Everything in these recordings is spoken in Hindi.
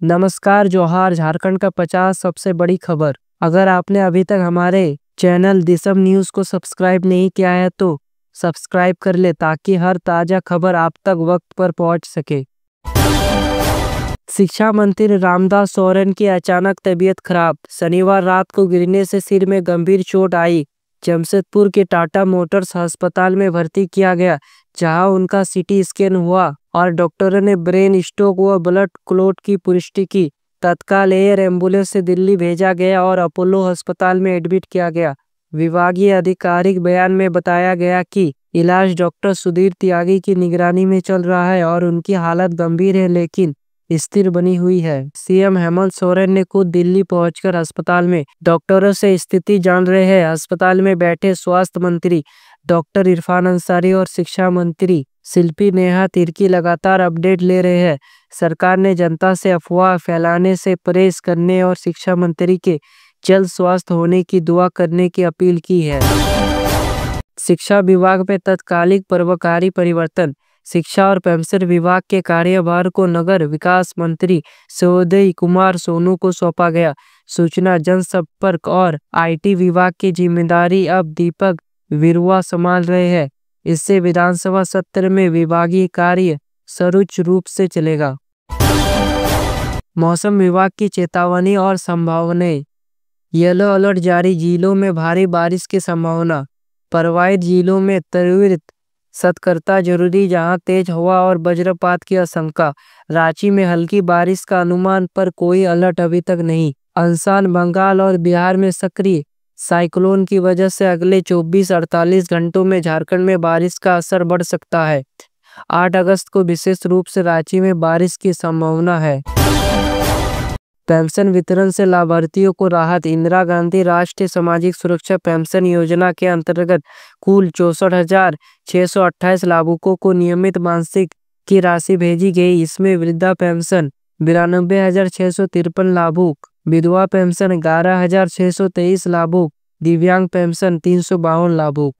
नमस्कार, जोहार। झारखंड का 50 सबसे बड़ी खबर। अगर आपने अभी तक हमारे चैनल दिसम न्यूज़ को सब्सक्राइब नहीं किया है तो सब्सक्राइब कर ले ताकि हर ताज़ा खबर आप तक वक्त पर पहुंच सके। शिक्षा मंत्री रामदास सोरेन की अचानक तबीयत खराब। शनिवार रात को गिरने से सिर में गंभीर चोट आई। जमशेदपुर के टाटा मोटर्स अस्पताल में भर्ती किया गया, जहां उनका सीटी स्कैन हुआ और डॉक्टरों ने ब्रेन स्ट्रोक व ब्लड क्लॉट की पुष्टि की। तत्काल एयर एम्बुलेंस से दिल्ली भेजा गया और अपोलो अस्पताल में एडमिट किया गया। विभागीय आधिकारिक बयान में बताया गया कि इलाज डॉक्टर सुधीर त्यागी की निगरानी में चल रहा है और उनकी हालत गंभीर है लेकिन स्थिर बनी हुई है। सीएम हेमंत सोरेन ने खुद दिल्ली पहुंचकर अस्पताल में डॉक्टरों से स्थिति जान रहे हैं। अस्पताल में बैठे स्वास्थ्य मंत्री डॉक्टर इरफान अंसारी और शिक्षा मंत्री शिल्पी नेहा तिर्की लगातार अपडेट ले रहे हैं। सरकार ने जनता से अफवाह फैलाने से परहेज करने और शिक्षा मंत्री के जल्द स्वस्थ होने की दुआ करने की अपील की है। शिक्षा विभाग में तत्कालिक प्रभारी परिवर्तन। शिक्षा और पेंशन विभाग के कार्यभार को नगर विकास मंत्री सुदय कुमार सोनू को सौंपा गया। सूचना जनसंपर्क और आईटी विभाग की जिम्मेदारी अब दीपक बिरुआ संभाल रहे हैं। इससे विधानसभा सत्र में विभागीय कार्य सुचारू रूप से चलेगा। मौसम विभाग की चेतावनी और संभावनाएं। येलो अलर्ट जारी, जिलों में भारी बारिश की संभावना। प्रभावित जिलों में त्वरित सतर्कता जरूरी, जहां तेज हवा और वज्रपात की आशंका। रांची में हल्की बारिश का अनुमान पर कोई अलर्ट अभी तक नहीं। अंशान बंगाल और बिहार में सक्रिय साइक्लोन की वजह से अगले 24-48 घंटों में झारखंड में बारिश का असर बढ़ सकता है। 8 अगस्त को विशेष रूप से रांची में बारिश की संभावना है। पेंशन वितरण से लाभार्थियों को राहत। इंदिरा गांधी राष्ट्रीय सामाजिक सुरक्षा पेंशन योजना के अंतर्गत कुल 64,628 लाभुकों को नियमित मासिक की राशि भेजी गई। इसमें वृद्धा पेंशन 92,653 लाभुक, विधवा पेंशन 11,623 लाभुक, दिव्यांग पेंशन 352 लाभुक।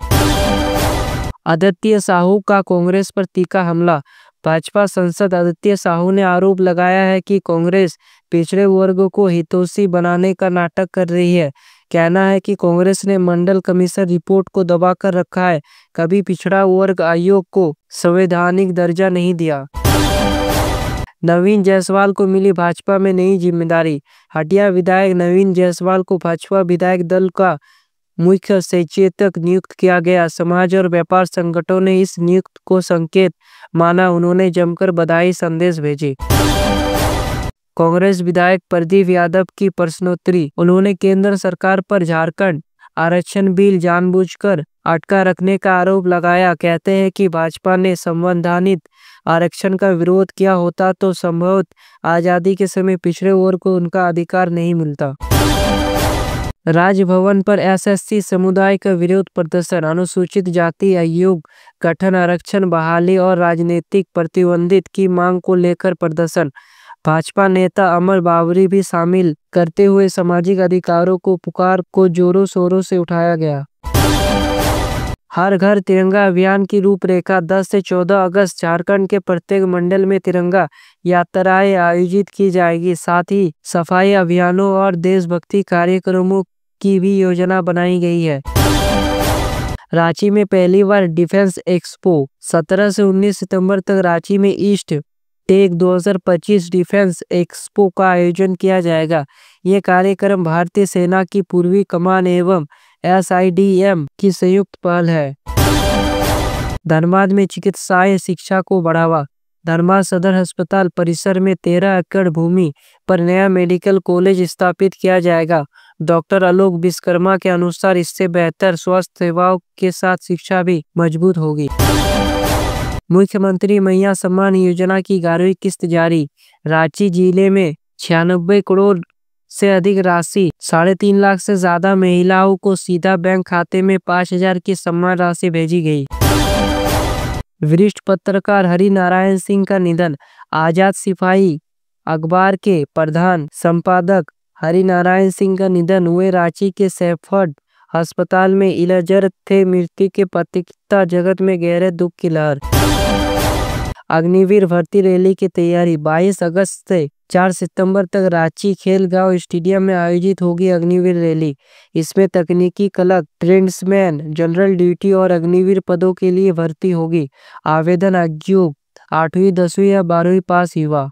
आदित्य साहू का कांग्रेस पर तीखा हमला। भाजपा सांसद आदित्य साहू ने आरोप लगाया है कि कांग्रेस पिछड़े वर्ग को हितैषी बनाने का नाटक कर रही है। कहना है कि कांग्रेस ने मंडल कमीशन रिपोर्ट को दबाकर रखा है, कभी पिछड़ा वर्ग आयोग को संवैधानिक दर्जा नहीं दिया। नवीन जायसवाल को मिली भाजपा में नई जिम्मेदारी। हटिया विधायक नवीन जायसवाल को भाजपा विधायक दल का मुख्य सचेतक नियुक्त किया गया। समाज और व्यापार संगठनों ने इस नियुक्ति को संकेत माना। उन्होंने जमकर बधाई संदेश भेजे। कांग्रेस विधायक प्रदीप यादव की प्रश्नोत्तरी। उन्होंने केंद्र सरकार पर झारखंड आरक्षण बिल जानबूझकर अटका रखने का आरोप लगाया। कहते हैं कि भाजपा ने संवैधानिक आरक्षण का विरोध किया होता तो संभवतः आजादी के समय पिछड़े वर्ग को उनका अधिकार नहीं मिलता। राजभवन पर एसएससी समुदाय का विरोध प्रदर्शन। अनुसूचित जाति आयोग गठन, आरक्षण बहाली और राजनीतिक प्रतिबंधित की मांग को लेकर प्रदर्शन। भाजपा नेता अमर बावरी भी शामिल करते हुए सामाजिक अधिकारों को पुकार को जोरों शोरों से उठाया गया। हर घर तिरंगा अभियान की रूपरेखा। 10 से 14 अगस्त झारखंड के प्रत्येक मंडल में तिरंगा यात्राएं आयोजित की जाएगी। साथ ही सफाई अभियानों और देशभक्ति कार्यक्रमों की भी योजना बनाई गई है। रांची में पहली बार डिफेंस एक्सपो। 17 से 19 सितंबर तक रांची में ईस्ट टेक 2025 डिफेंस एक्सपो का आयोजन किया जाएगा। ये कार्यक्रम भारतीय सेना की पूर्वी कमान एवं SIDM की संयुक्त पहल है। धनबाद में चिकित्साई शिक्षा को बढ़ावा। धनबाद सदर अस्पताल परिसर में 13 एकड़ भूमि पर नया मेडिकल कॉलेज स्थापित किया जाएगा। डॉक्टर आलोक विश्वकर्मा के अनुसार इससे बेहतर स्वास्थ्य सेवाओं के साथ शिक्षा भी मजबूत होगी। मुख्यमंत्री मैया सम्मान योजना की 11वीं किस्त जारी। रांची जिले में 96 करोड़ से अधिक राशि, 3.5 लाख से ज्यादा महिलाओं को सीधा बैंक खाते में 5,000 की सम्मान राशि भेजी गई। वरिष्ठ पत्रकार हरि नारायण सिंह का निधन। आजाद सिपाही अखबार के प्रधान संपादक हरि नारायण सिंह का निधन हुए। रांची के सैफर्ड अस्पताल में इलाजरत थे। मृत्यु के पतिता जगत में गहरे दुख की लहर। अग्निवीर भर्ती रैली की तैयारी 22 अगस्त से 4 सितंबर तक रांची खेलगांव स्टेडियम में आयोजित होगी अग्निवीर रैली। इसमें तकनीकी क्लर्क, ट्रेड्समैन, जनरल ड्यूटी और अग्निवीर पदों के लिए भर्ती होगी। आवेदन अयोग्य 8वीं 10वीं या 12वीं पास युवा।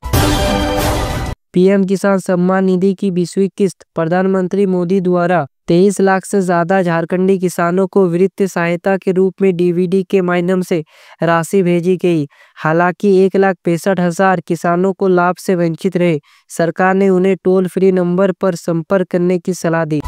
पीएम किसान सम्मान निधि की 20वीं किस्त प्रधानमंत्री मोदी द्वारा 23 लाख से ज्यादा झारखंडी किसानों को वित्तीय सहायता के रूप में डीबीटी के माध्यम से राशि भेजी गई। हालांकि 1,65,000 किसानों को लाभ से वंचित रहे। सरकार ने उन्हें टोल फ्री नंबर पर संपर्क करने की सलाह दी।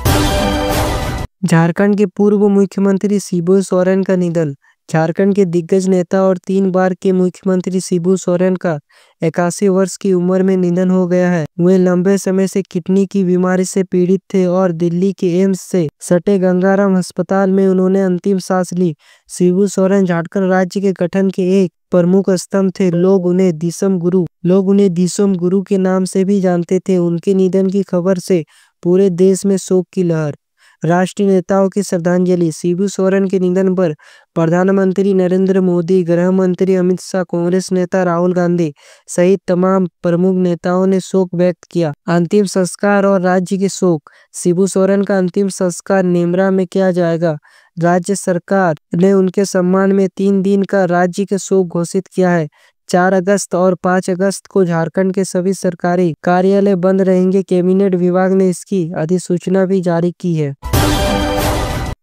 झारखंड के पूर्व मुख्यमंत्री शिबू सोरेन का निधन। झारखंड के दिग्गज नेता और 3 बार के मुख्यमंत्री शिबू सोरेन का 81 वर्ष की उम्र में निधन हो गया है। वे लंबे समय से किडनी की बीमारी से पीड़ित थे और दिल्ली के एम्स से सटे गंगाराम अस्पताल में उन्होंने अंतिम सांस ली। शिबू सोरेन झारखंड राज्य के गठन के एक प्रमुख स्तंभ थे। लोग उन्हें दिसम गुरु के नाम से भी जानते थे। उनके निधन की खबर से पूरे देश में शोक की लहर। राष्ट्रीय नेताओं की श्रद्धांजलि। शिबू सोरेन के निधन पर प्रधानमंत्री नरेंद्र मोदी, गृह मंत्री अमित शाह, कांग्रेस नेता राहुल गांधी सहित तमाम प्रमुख नेताओं ने शोक व्यक्त किया। अंतिम संस्कार और राज्य के शोक। शिबू सोरेन का अंतिम संस्कार नेमरा में किया जाएगा। राज्य सरकार ने उनके सम्मान में 3 दिन का राज्य के शोक घोषित किया है। 4 अगस्त और 5 अगस्त को झारखंड के सभी सरकारी कार्यालय बंद रहेंगे। कैबिनेट विभाग ने इसकी अधिसूचना भी जारी की है।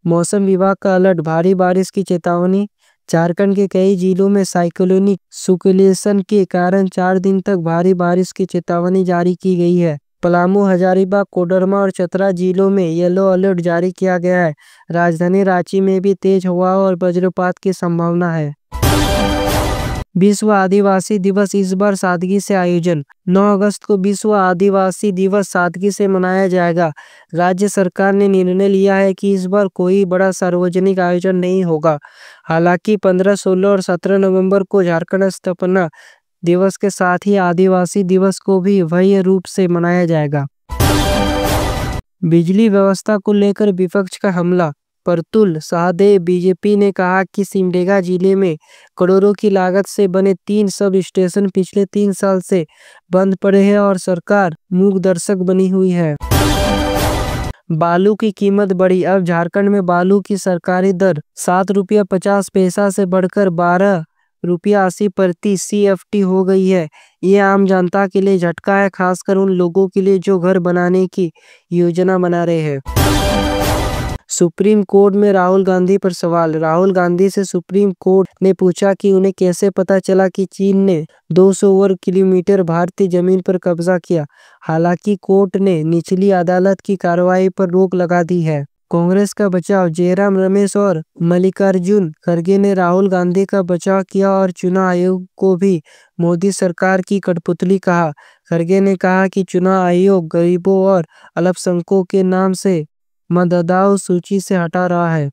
मौसम विभाग का अलर्ट, भारी बारिश की चेतावनी। झारखंड के कई जिलों में साइक्लोनिक सर्कुलेशन के कारण 4 दिन तक भारी बारिश की चेतावनी जारी की गई है। पलामू, हजारीबाग, कोडरमा और चतरा जिलों में येलो अलर्ट जारी किया गया है। राजधानी रांची में भी तेज हवा और वज्रपात की संभावना है। विश्व आदिवासी दिवस इस बार सादगी से आयोजन। 9 अगस्त को विश्व आदिवासी दिवस सादगी से मनाया जाएगा। राज्य सरकार ने निर्णय लिया है कि इस बार कोई बड़ा सार्वजनिक आयोजन नहीं होगा। हालांकि 15, 16 और 17 नवंबर को झारखंड स्थापना दिवस के साथ ही आदिवासी दिवस को भी भव्य रूप से मनाया जाएगा। बिजली व्यवस्था को लेकर विपक्ष का हमला। प्रतुल सहदेव, बीजेपी ने कहा कि सिमडेगा जिले में करोड़ों की लागत से बने 3 सब स्टेशन पिछले 3 साल से बंद पड़े हैं और सरकार मूक दर्शक बनी हुई है। बालू की कीमत बढ़ी। अब झारखंड में बालू की सरकारी दर 7 रुपया 50 पैसा से बढ़कर 12 रुपया 80 प्रति CFT हो गई है। ये आम जनता के लिए झटका है, खासकर उन लोगों के लिए जो घर बनाने की योजना बना रहे हैं। सुप्रीम कोर्ट में राहुल गांधी पर सवाल। राहुल गांधी से सुप्रीम कोर्ट ने पूछा कि उन्हें कैसे पता चला कि चीन ने 200 वर्ग किलोमीटर भारतीय जमीन पर कब्जा किया। हालांकि कोर्ट ने निचली अदालत की कार्रवाई पर रोक लगा दी है। कांग्रेस का बचाव। जयराम रमेश और मल्लिकार्जुन खड़गे ने राहुल गांधी का बचाव किया और चुनाव आयोग को भी मोदी सरकार की कठपुतली कहा। खड़गे ने कहा कि चुनाव आयोग गरीबों और अल्पसंख्यकों के नाम से मतदाताओं सूची से हटा रहा है।